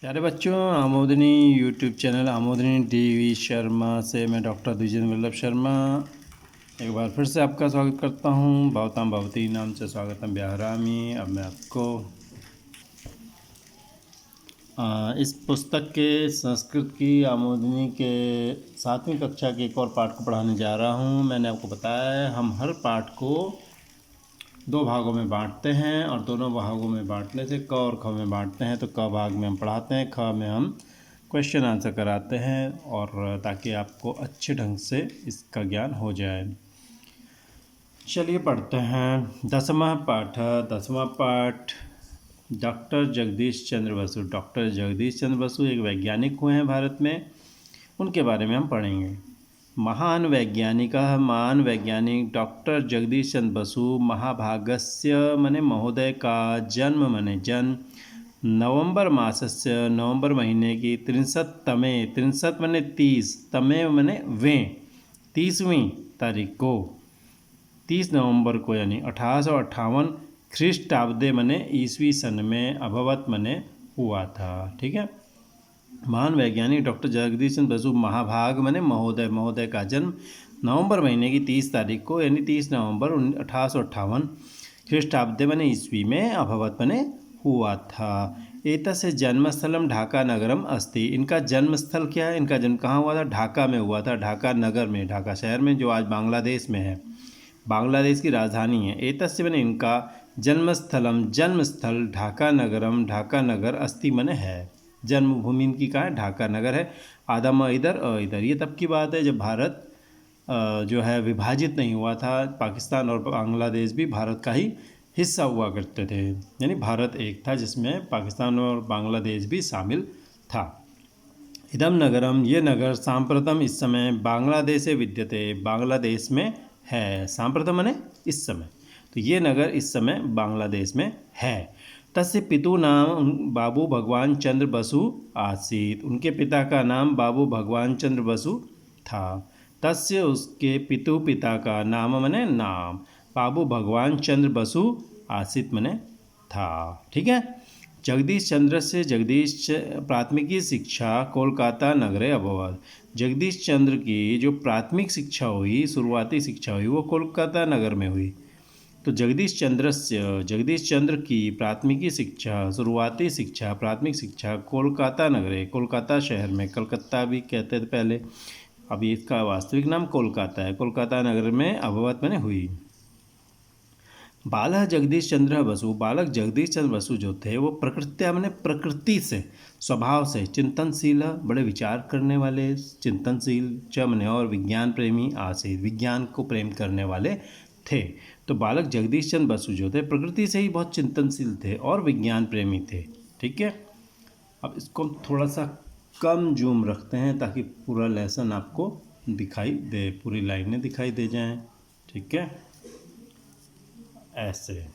प्यारे बच्चों, आमोदनी YouTube channel आमोदनी TV Sharma से मैं डॉक्टर द्विजेंद्र वल्लभ शर्मा एक बार फिर से आपका स्वागत करता हूँ। भवतां भवती नाम से स्वागतम ब्याहरामी। अब मैं आपको इस पुस्तक के संस्कृत की आमोदनी के 7वीं कक्षा के एक और पाठ को पढ़ाने जा रहा हूँ। मैंने आपको बताया है हम हर पाठ को 2 भागों में बांटते हैं और दोनों भागों में बांटने से क और ख में बांटते हैं। तो क भाग में हम पढ़ाते हैं, ख में हम क्वेश्चन आंसर कराते हैं, और ताकि आपको अच्छे ढंग से इसका ज्ञान हो जाए। चलिए पढ़ते हैं। 10वां पाठ डॉक्टर जगदीश चंद्र बसु। डॉक्टर जगदीश चंद्र बसु एक वैज्ञानिक हुए हैं भारत में, उनके बारे में हम पढ़ेंगे। महान वैज्ञानिक डॉक्टर जगदीश चंद्र बसु महाभागस्य मने महोदय का जन्म मने जन्म नवंबर मासस्य नवंबर महीने की 63 मने 30 तमे मने वे 30वीं तारीख को 30 नवंबर को यानी 1858 ख्रीष्टाब्दे मने ईसवी सन में अभवत मने हुआ था। ठीक है। महान वैज्ञानिक डॉक्टर जगदीश चंद्र बसु महाभाग मने महोदय का जन्म नवंबर महीने की 30 तारीख को यानी 30 नवंबर 1858 ख्रीष्टाब्दे मने ईस्वी में अभवत मने हुआ था। एतस्य जन्मस्थलम ढाका नगरम अस्ति। इनका जन्मस्थल क्या है? इनका जन्म कहाँ हुआ था? ढाका में हुआ था। ढाका नगर में, ढाका शहर में, जो आज बांग्लादेश में है। बांग्लादेश की राजधानी है। एतस्य मने इनका जन्मस्थल ढाका नगरम, ढाका नगर अस्ति मने है। जन्मभूमि इनकी कहाँ है? ढाका नगर है। आदम इधर इधर। ये तब की बात है जब भारत जो है विभाजित नहीं हुआ था। पाकिस्तान और बांग्लादेश भी भारत का ही हिस्सा हुआ करते थे, यानी भारत एक था जिसमें पाकिस्तान और बांग्लादेश भी शामिल था। इदम नगरम, ये नगर सांप्रतम इस समय बांग्लादेशे विद्यते, बांग्लादेश में है। सांप्रतम मने इस समय, तो ये नगर इस समय बांग्लादेश में है। तस्य पितु नाम बाबू भगवान चंद्र बसु आसीत। उनके पिता का नाम बाबू भगवान चंद्र बसु था। तस्य उसके पिता का नाम मने नाम बाबू भगवान चंद्र बसु आसीत मने था। ठीक है। जगदीश चंद्र से प्राथमिकी शिक्षा कोलकाता नगरे अभवत। जगदीश चंद्र की जो प्राथमिक शिक्षा हुई, शुरुआती शिक्षा हुई, वो कोलकाता नगर में हुई। तो जगदीश चंद्र की प्राथमिकी शिक्षा, शुरुआती शिक्षा, प्राथमिक शिक्षा कोलकाता नगरे, कोलकाता शहर में, कलकत्ता भी कहते थे पहले, अभी इसका वास्तविक नाम कोलकाता है, कोलकाता नगर में अभवत में हुई। बालक जगदीश चंद्र बसु, बालक जगदीश चंद्र बसु जो थे वो प्रकृति से, स्वभाव से चिंतनशील, बड़े विचार करने वाले, चिंतनशील, चमने और विज्ञान प्रेमी आसीत, विज्ञान को प्रेम करने वाले थे। तो बालक जगदीश चंद्र बसु जो थे प्रकृति से ही बहुत चिंतनशील थे और विज्ञान प्रेमी थे। ठीक है। अब इसको हम थोड़ा सा कम जूम रखते हैं ताकि पूरा लेसन आपको दिखाई दे, पूरी लाइनें दिखाई दे जाएं। ठीक है। ऐसे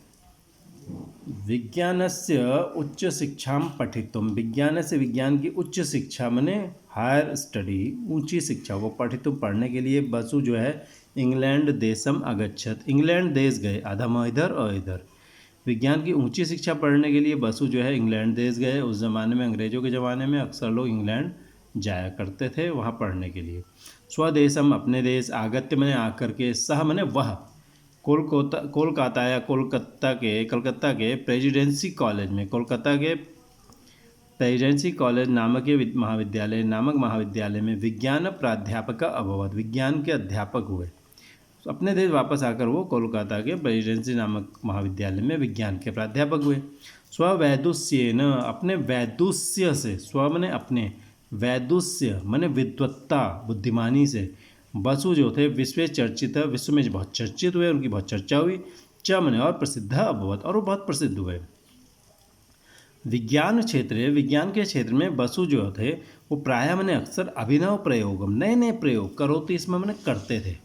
विज्ञानस्य उच्च शिक्षा पठितुम, विज्ञान से, विज्ञान की उच्च शिक्षा मने हायर स्टडी, ऊंची शिक्षा को पठितुम पढ़ने के लिए बसु जो है इंग्लैंड देशम अगच्छत, इंग्लैंड देश गए। आधा इधर और इधर। विज्ञान की ऊंची शिक्षा पढ़ने के लिए बसु जो है इंग्लैंड देश गए। उस ज़माने में, अंग्रेज़ों के ज़माने में अक्सर लोग इंग्लैंड जाया करते थे वहाँ पढ़ने के लिए। स्वदेशम, अपने देश, आगत्य मने आकर के, सह मने वह, कलकत्ता के प्रेसिडेंसी कॉलेज में, कोलकाता के प्रेसिडेंसी कॉलेज नामक महाविद्यालय में विज्ञान प्राध्यापक अभवत, विज्ञान के अध्यापक हुए। अपने देश वापस आकर वो कोलकाता के प्रेसिडेंसी नामक महाविद्यालय में विज्ञान के प्राध्यापक हुए। स्ववैदुष्येन, अपने वैदुष्य से, स्व मने अपने, वैदुष्य मने विद्वत्ता, बुद्धिमानी से, बसु जो थे विश्व चर्चित, विश्व में बहुत चर्चित हुए, उनकी बहुत चर्चा हुई। च मने और प्रसिद्ध अभवत, और वो बहुत प्रसिद्ध हुए। विज्ञान के क्षेत्र में बसु जो थे वो प्रायः मने अक्सर अभिनव प्रयोगम, नए नए प्रयोग, करोति इसमें मने करते थे।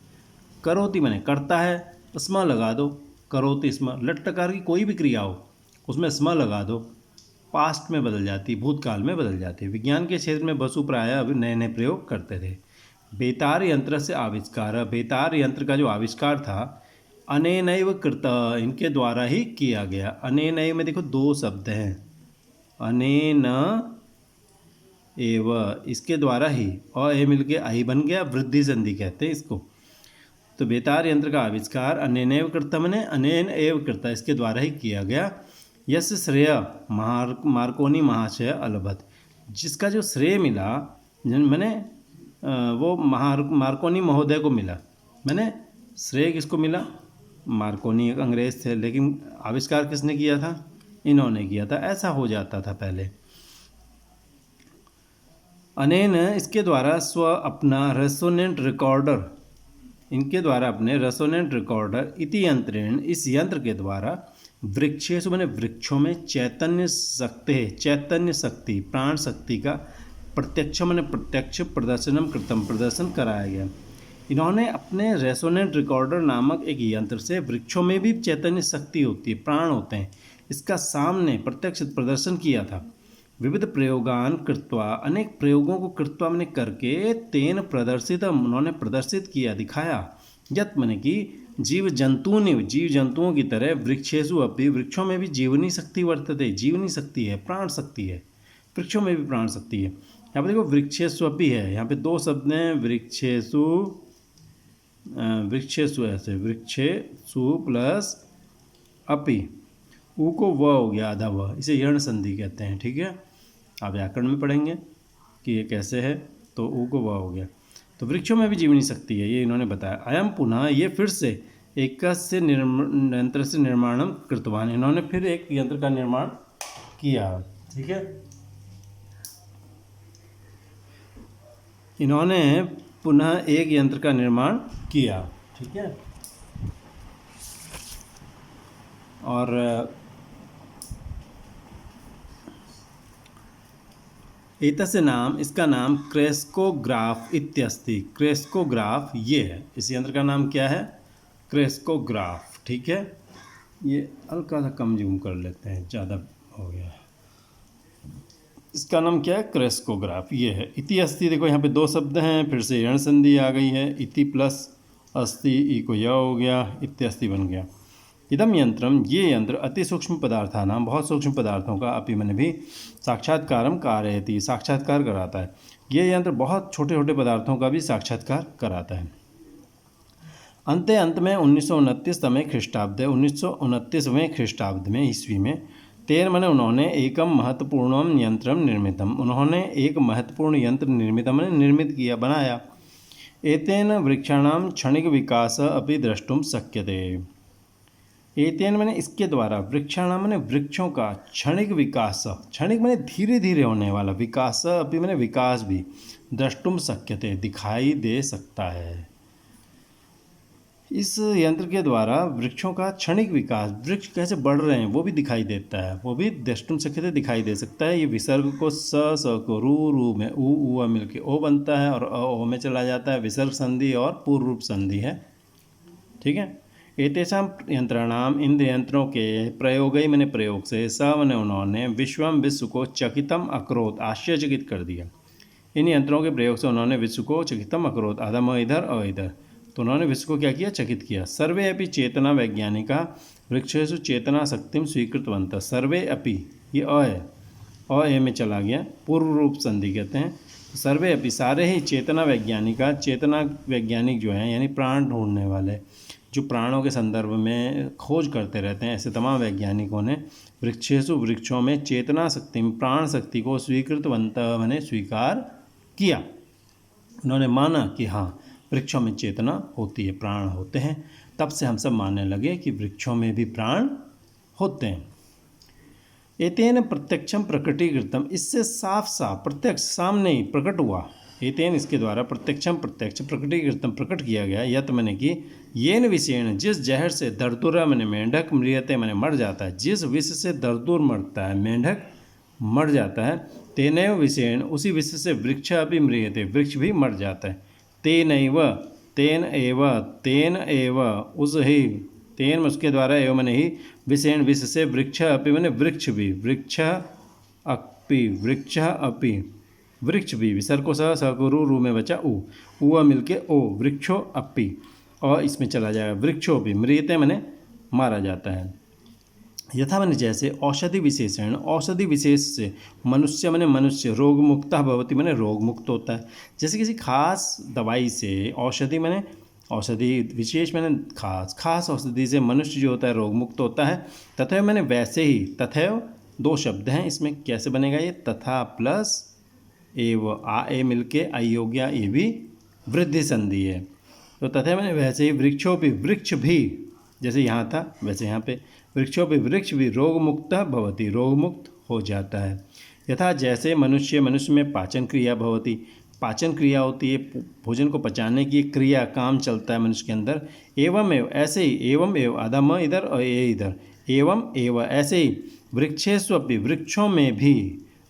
करोति मने करता है, स्म लगा दो, करोति स्म, लट्टकार की कोई भी क्रिया हो उसमें स्म लगा दो, पास्ट में बदल जाती, भूतकाल में बदल जाती। विज्ञान के क्षेत्र में बसु प्रायः अभी नए नए प्रयोग करते थे। बेतार यंत्र से आविष्कार, बेतार यंत्र का जो आविष्कार था अनेनैव कृत, इनके द्वारा ही किया गया। अनेनैव में देखो 2 शब्द हैं, अनेन एव, इसके द्वारा ही, और ए मिल के आई बन गया, वृद्धि संधि कहते हैं इसको। तो बेतार यंत्र का आविष्कार अनेनैव कृतम ने अनेन एव कृता, इसके द्वारा ही किया गया। यस श्रेय मार्कोनी महाशय अलभत, जिसका जो श्रेय मिला मैंने वो मार्कोनी महोदय को मिला। मैंने श्रेय किसको मिला? मार्कोनी एक अंग्रेज थे, लेकिन आविष्कार किसने किया था? इन्होंने किया था। ऐसा हो जाता था पहले। अनेन, इसके द्वारा स्व अपना रेसोनेंट रिकॉर्डर, इनके द्वारा अपने रेसोनेंट रिकॉर्डर इति यंत्रेण, इस यंत्र के द्वारा वृक्षेषु मैंने वृक्षों में चैतन्य शक्ति प्राण शक्ति का प्रत्यक्ष मैंने प्रत्यक्ष प्रदर्शनम कृतम, प्रदर्शन कराया गया। इन्होंने अपने रेसोनेंट रिकॉर्डर नामक एक यंत्र से वृक्षों में भी चैतन्य शक्ति होती है, प्राण होते हैं, इसका सामने प्रत्यक्ष प्रदर्शन किया था। विविध प्रयोगान कृत्वा, अनेक प्रयोगों को कृत्वा मैंने करके, तेन प्रदर्शित, उन्होंने प्रदर्शित किया, दिखाया। यत मैंने कि जीव जंतुओं की तरह वृक्षेषु अपि, वृक्षों में भी जीवनी शक्ति वर्तते, जीवनी शक्ति है, प्राण शक्ति है, वृक्षों में भी प्राण शक्ति है। यहाँ पे देखो वृक्षेषु अपि है, यहाँ पे दो शब्द हैं, वृक्षेषु ऐसे, वृक्षेषु प्लस अपि, ऊ को व हो गया आधा व, इसे यर्ण संधि कहते हैं। ठीक है, आप व्याकरण में पढ़ेंगे कि ये कैसे है, तो ऊ को व हो गया। तो वृक्षों में भी जीवनी शक्ति है, ये इन्होंने बताया। अयम पुनः, ये फिर से एक यंत्र से निर्माणम कृतवान, इन्होंने फिर एक यंत्र का निर्माण किया। ठीक है, इन्होंने पुनः एक यंत्र का निर्माण किया। ठीक है, और एतस्य नाम, इसका नाम क्रेस्कोग्राफ इत्यस्ति, क्रेस्कोग्राफ ये है, इस यंत्र का नाम क्या है? क्रेस्कोग्राफ। ठीक है, ये हल्का सा कम जूम कर लेते हैं, ज़्यादा हो गया। इसका नाम क्या है? क्रेस्कोग्राफ ये है। इति अस्ति, देखो यहाँ पे दो शब्द हैं, फिर से यण संधि आ गई है, इति प्लस अस्ति, ई को य हो गया, इत्यस्ति बन गया। इदम यंत्रम, ये यंत्र अति सूक्ष्म पदार्थानां, बहुत सूक्ष्म पदार्थों का, अपि मैंने भी साक्षात्कारम कारयति, साक्षात्कार कराता है। ये यंत्र बहुत छोटे छोटे पदार्थों का भी साक्षात्कार कराता है। अंत में 1929वें ख्रीष्टाब्द, 1929वें ख्रीष्टाब्द में, ईस्वी में, तेर मैंने उन्होंने एकम महत्वपूर्ण यंत्रम निर्मितम, उन्होंने एक महत्वपूर्ण यंत्र निर्मित किया, बनाया। एतेन वृक्षाणाम क्षणिक विकास अपि द्रष्टुम शक्यते। एतेन मैंने इसके द्वारा, वृक्षाणाम मैंने वृक्षों का, क्षणिक विकास, क्षणिक मैंने धीरे धीरे होने वाला, विकास अपि मैंने विकास भी, द्रष्टुम शक्यते दिखाई दे सकता है। इस यंत्र के द्वारा वृक्षों का क्षणिक विकास, वृक्ष कैसे बढ़ रहे हैं वो भी दिखाई देता है, वो भी द्रष्टुम शक्यते दिखाई दे सकता है। ये विसर्ग को स को रू में ऊ मिलके ओ बनता है, और ओ में चला जाता है, विसर्ग संधि और पूर्व रूप संधि है। ठीक है, एतेषां यंत्राणाम, इन यंत्रों के प्रयोगई मैंने प्रयोग से, स मैंने उन्होंने विश्व को चकितम अकरोत, आश्चर्यचकित कर दिया। इन यंत्रों के प्रयोग से उन्होंने विश्व को चकितम अकरोत, आदम इधर और इधर, तो उन्होंने विश्व को क्या किया? चकित किया। सर्वे अपि चेतना वैज्ञानिका वृक्षेषु चेतना शक्तिम स्वीकृतवन्तः। सर्वे अपि, ये अ है, अ ए में चला गया, पूर्व रूप संधि कहते हैं। सर्वे अपि, सारे ही, चेतना वैज्ञानिका, चेतना वैज्ञानिक जो हैं, यानी प्राण ढूंढने वाले, जो प्राणों के संदर्भ में खोज करते रहते हैं, ऐसे तमाम वैज्ञानिकों ने वृक्षेषु, वृक्षों में चेतना शक्ति, प्राण शक्ति को स्वीकृतवन्तः मैंने स्वीकार किया। उन्होंने माना कि हाँ, वृक्षों में चेतना होती है, प्राण होते हैं। तब से हम सब मानने लगे कि वृक्षों में भी प्राण होते हैं। एतेन प्रत्यक्षम प्रकटीकृतम, इससे साफ साफ प्रत्यक्ष सामने ही प्रकट हुआ। एतेन, इसके द्वारा प्रत्यक्ष प्रकटीकृतम, प्रकट किया गया। यत मैंने कि येन विषेण, जिस जहर से दरदुरा मैंने मेंढक म्रियते मैंने मर जाता है, जिस विष से दरदुर मरता है, मेंढक मर जाता है, तेनैव विषेण, उसी विष से वृक्ष अभी म्रियते, वृक्ष भी मर जाता है। तेन एव, उस ही, तेन उसके द्वारा, एवं मैंने ही, विषेण विष से, वृक्ष अपि मैंने वृक्ष भी, वृक्ष अपि, वृक्ष भी, विसर्ग को स को रू में बचा ऊ मिलके ओ, वृक्षो अपि, और इसमें चला जाएगा वृक्षो भी, मृत्यते मैंने मारा जाता है। यथा मैंने जैसे औषधि विशेषण, औषधि विशेष से मनुष्य मैंने मनुष्य रोग मुक्तः भवति मैंने रोग मुक्त होता है। जैसे किसी खास दवाई से औषधि मैंने औषधि विशेष मैंने खास खास औषधि से मनुष्य जो होता है रोग मुक्त होता है। तथैव मैंने वैसे ही, तथैव दो शब्द हैं इसमें, कैसे बनेगा ये, तथा प्लस एव, आ ए मिलके अयोग्या ए भी वृद्धि संधि है। तो तथा मैंने वैसे ही वृक्षोपि, वृक्ष भी जैसे यहाँ था वैसे यहाँ पे वृक्षोपि, वृक्ष भी रोग मुक्त भवति रोग मुक्त हो जाता है। यथा जैसे मनुष्य, मनुष्य में पाचन क्रिया भवति, पाचन क्रिया होती है, भोजन को पचाने की क्रिया काम चलता है मनुष्य के अंदर। एवं एवं ऐसे ही, एवं एवं आधा म इधर और ए इधर, एवं एवं ऐसे ही वृक्षेष्वपि, वृक्षों में भी,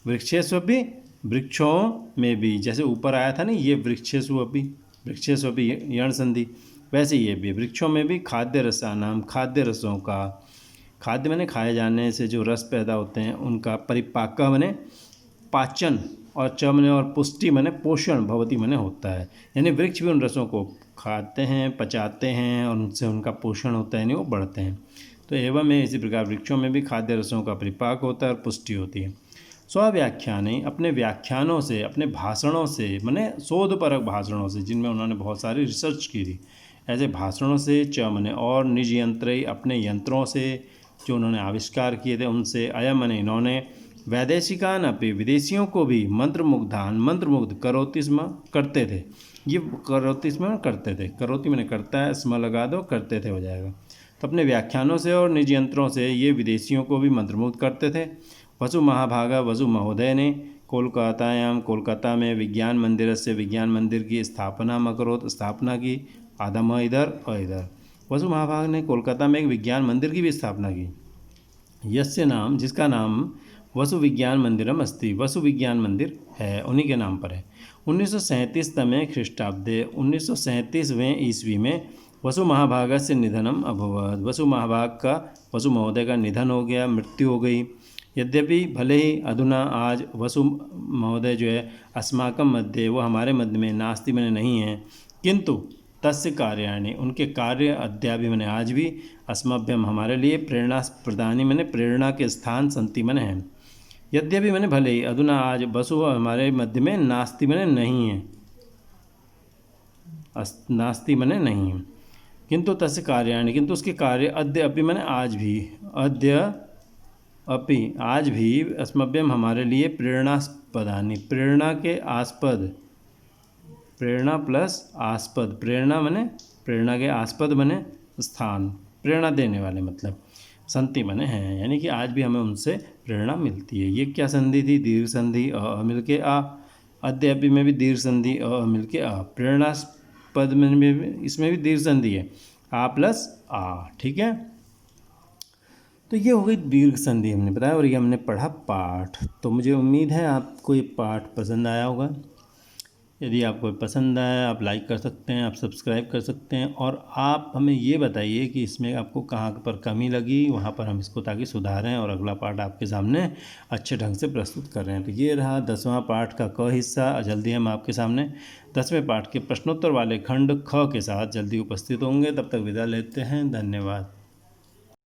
वृक्षेष्वपि वृक्षों में भी, जैसे ऊपर आया था ना ये वृक्षेष्वपि, वृक्षेष्वपि यण संधि, वैसे ये भी वृक्षों में भी खाद्य रसानाम, खाद्य रसों का, खाद्य मैंने खाए जाने से जो रस पैदा होते हैं उनका, परिपाक मैंने पाचन, और च मैंने और पुष्टि मैंने पोषण भवती मैंने होता है। यानी वृक्ष भी उन रसों को खाते हैं, पचाते हैं और उनसे उनका पोषण होता है, यानी वो बढ़ते हैं। तो एवं में इसी प्रकार वृक्षों में भी खाद्य रसों का परिपाक होता है और पुष्टि होती है। स्वव्याख्याने, अपने व्याख्यानों से, अपने भाषणों से, मैंने शोधपरक भाषणों से जिनमें उन्होंने बहुत सारी रिसर्च की थी, ऐसे भाषणों से, च मैंने और, निज यंत्र अपने यंत्रों से जो उन्होंने आविष्कार किए थे उनसे, अयम मैंने इन्होंने, वैदेशिकान अपि विदेशियों को भी मंत्रमुग्धान, मंत्रमुग्ध करोति स्म करते थे। ये करोति स्म करते थे, करोति मैंने करता है, स्म लगा दो, करते थे हो जाएगा। तो अपने व्याख्यानों से और निज यंत्रों से ये विदेशियों को भी मंत्रमुग्ध करते थे। वसु महाभागा वसु महोदय ने कोलकातायाम, कोलकाता में विज्ञान मंदिर से, विज्ञान मंदिर की स्थापना अकरोत, स्थापना की, आधा म इधर और इधर। वसु महाभाग ने कोलकाता में एक विज्ञान मंदिर की भी स्थापना की। यस्य नाम, जिसका नाम वसु विज्ञान मंदिरम अस्ति, वसु विज्ञान मंदिर है, उन्हीं के नाम पर है। 1937 तमे ख्रीष्टाब्दे, 1937वें ईस्वी में वसु महाभाग से निधनम अभवत, वसु महाभाग का, वसु महोदय का निधन हो गया, मृत्यु हो गई। यद्यपि भले ही अधुना आज वसु महोदय जो है अस्माकं मध्य, वो हमारे मध्य में नास्ति मैंने नहीं है, किंतु तस्य कार्याणि, उनके कार्य अद्यापि मैंने आज भी, अस्मभ्यम हमारे लिए, प्रेरणा प्रदानी मैंने प्रेरणा के स्थान, संति मैंने हैं। यद्यपि मैंने भले ही, अधुना आज वसु हमारे मध्य में, नास्ति मैंने नहीं है, नास्ति मैंने नहीं है, किंतु तस्य कार्याणि, किंतु उसके कार्य, अद्य अपि मैंने आज भी, अद्य अपि आज भी, अस्मभ्यम हमारे लिए, प्रेरणास्पदानी प्रेरणा के आस्पद, प्रेरणा प्लस आस्पद, प्रेरणा मैंने प्रेरणा के आस्पद मैंने स्थान, प्रेरणा देने वाले मतलब, संति मैंने हैं, यानी कि आज भी हमें उनसे प्रेरणा मिलती है। ये क्या संधि थी, दीर्घ संधि अ मिल के आ, अद्यापि में भी दीर्घ संधि अ मिल के आ, प्रेरणास्पद में भी, इसमें भी दीर्घ संधि है, आ प्लस आ, ठीक है। तो ये हो गई दीर्घ संधि हमने बताया, और ये हमने पढ़ा पाठ। तो मुझे उम्मीद है आपको ये पाठ पसंद आया होगा। यदि आपको पसंद आया, आप लाइक कर सकते हैं, आप सब्सक्राइब कर सकते हैं, और आप हमें ये बताइए कि इसमें आपको कहाँ पर कमी लगी, वहाँ पर हम इसको ताकि सुधारें और अगला पाठ आपके सामने अच्छे ढंग से प्रस्तुत कर रहे हैं। तो ये रहा 10वां पाठ का क हिस्सा। जल्दी हम आपके सामने 10वें पाठ के प्रश्नोत्तर वाले खंड ख के साथ जल्दी उपस्थित होंगे। तब तक विदा लेते हैं, धन्यवाद।